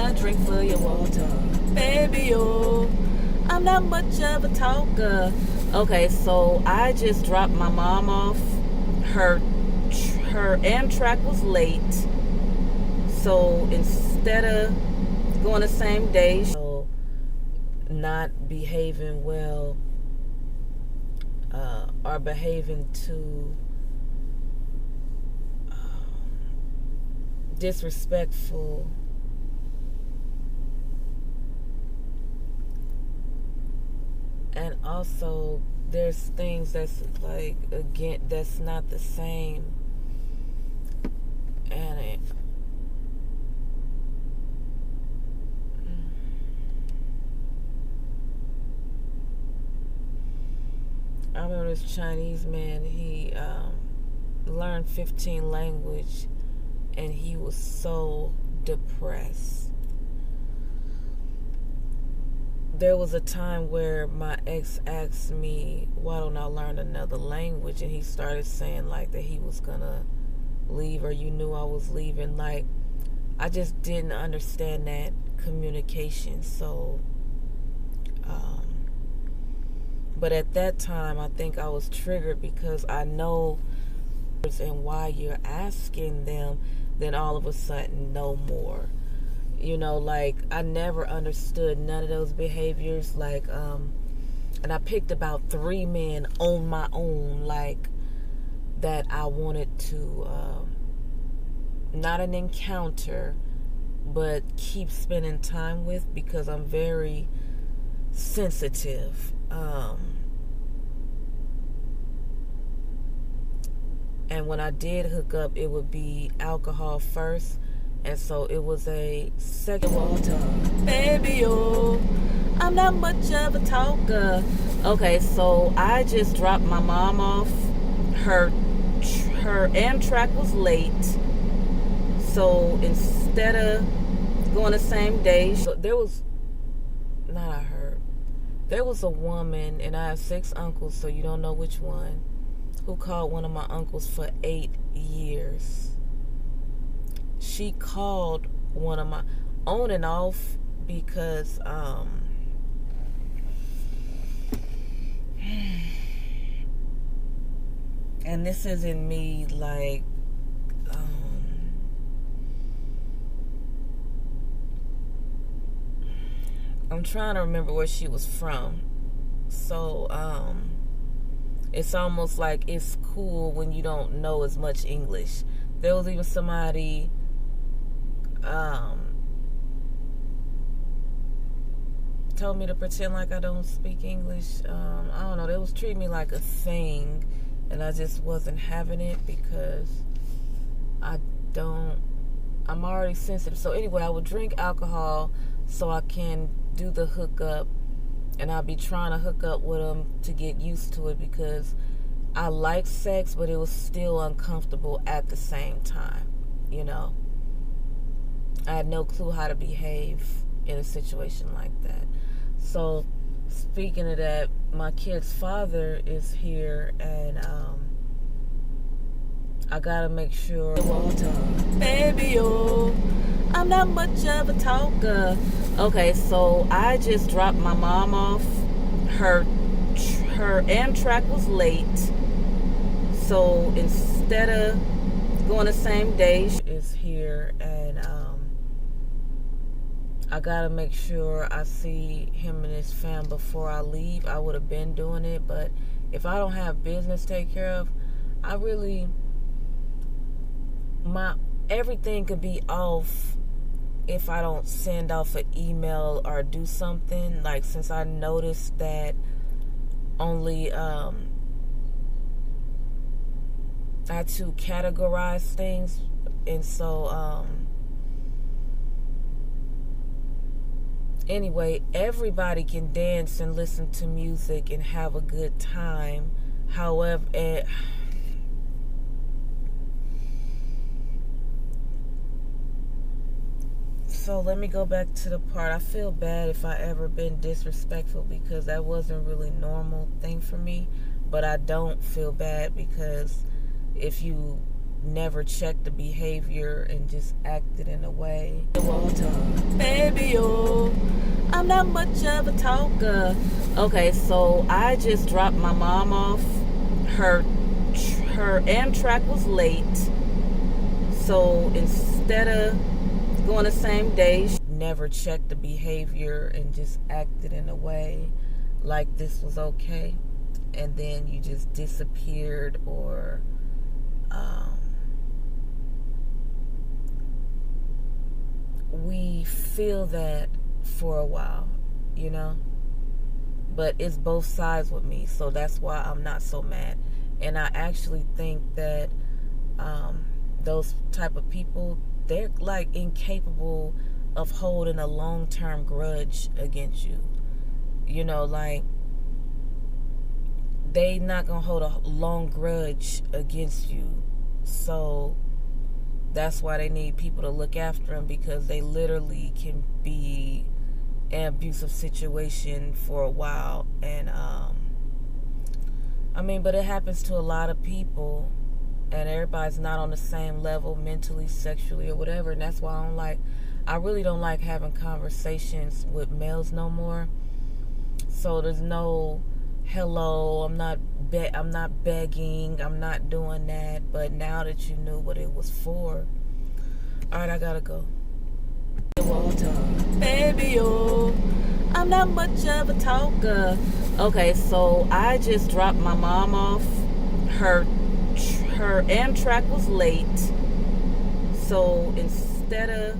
a drink for your water. Baby, oh, I'm not much of a talker. Okay, so I just dropped my mom off. Her Amtrak was late. So instead of going the same day, not behaving well, or behaving too disrespectful. And also, there's things that's like, again, that's not the same. And I remember this Chinese man, he learned 15 language, and he was so depressed. There was a time where my ex asked me, why don't I learn another language? And he started saying like that he was gonna leave, or you knew I was leaving. Like, I just didn't understand that communication. So but at that time, I think I was triggered because I know and why you're asking them, then all of a sudden no more. You know, like, I never understood none of those behaviors. Like, and I picked about 3 men on my own, like, that I wanted to, not an encounter, but keep spending time with, because I'm very sensitive. And when I did hook up, it would be alcohol first. And so it was a second water. Baby, oh, I'm not much of a talker. Okay, so I just dropped my mom off. Her Amtrak was late. So instead of going the same day, there was a woman, and I have 6 uncles, so you don't know which one, who called one of my uncles for 8 years. She called one of my, on and off, because and this isn't me like I'm trying to remember where she was from. So it's almost like it's cool when you don't know as much English. There was even somebody told me to pretend like I don't speak English. I don't know, they was treating me like a thing, and I just wasn't having it, because I'm already sensitive. So anyway, I would drink alcohol so I can do the hookup, and I'll be trying to hook up with them to get used to it, because I like sex, but it was still uncomfortable at the same time, you know. I had no clue how to behave in a situation like that. So, speaking of that, my kid's father is here, and I gotta make sure. Baby, oh, I'm not much of a talker. Okay, so I just dropped my mom off. Her Amtrak was late. So instead of going the same day, she is here, and I gotta make sure I see him and his fam before I leave. I would have been doing it, but if I don't have business to take care of, everything could be off if I don't send off an email or do something. Like, since I noticed that only I had to categorize things, and so anyway, everybody can dance and listen to music and have a good time. However, so let me go back to the part. I feel bad if I ever been disrespectful, because that wasn't really a normal thing for me. But I don't feel bad, because if you never checked the behavior and just acted in a way. Baby, oh, I'm not much of a talker. Okay, so I just dropped my mom off. Her Amtrak was late. So instead of going the same day, she never checked the behavior and just acted in a way like this was okay. And then you just disappeared, or we feel that for a while, you know? But it's both sides with me, so that's why I'm not so mad. And I actually think that those type of people, they're like incapable of holding a long-term grudge against you. You know, like, they not gonna hold a long grudge against you. So that's why they need people to look after them, because they literally can be an abusive situation for a while. And I mean, but it happens to a lot of people, and everybody's not on the same level mentally, sexually, or whatever. And that's why I really don't like having conversations with males no more. So there's no hello, I'm not begging, I'm not doing that. But now that you knew what it was for, all right, I gotta go. Baby, oh, I'm not much of a talker. Okay, so I just dropped my mom off. Her Amtrak was late. So instead of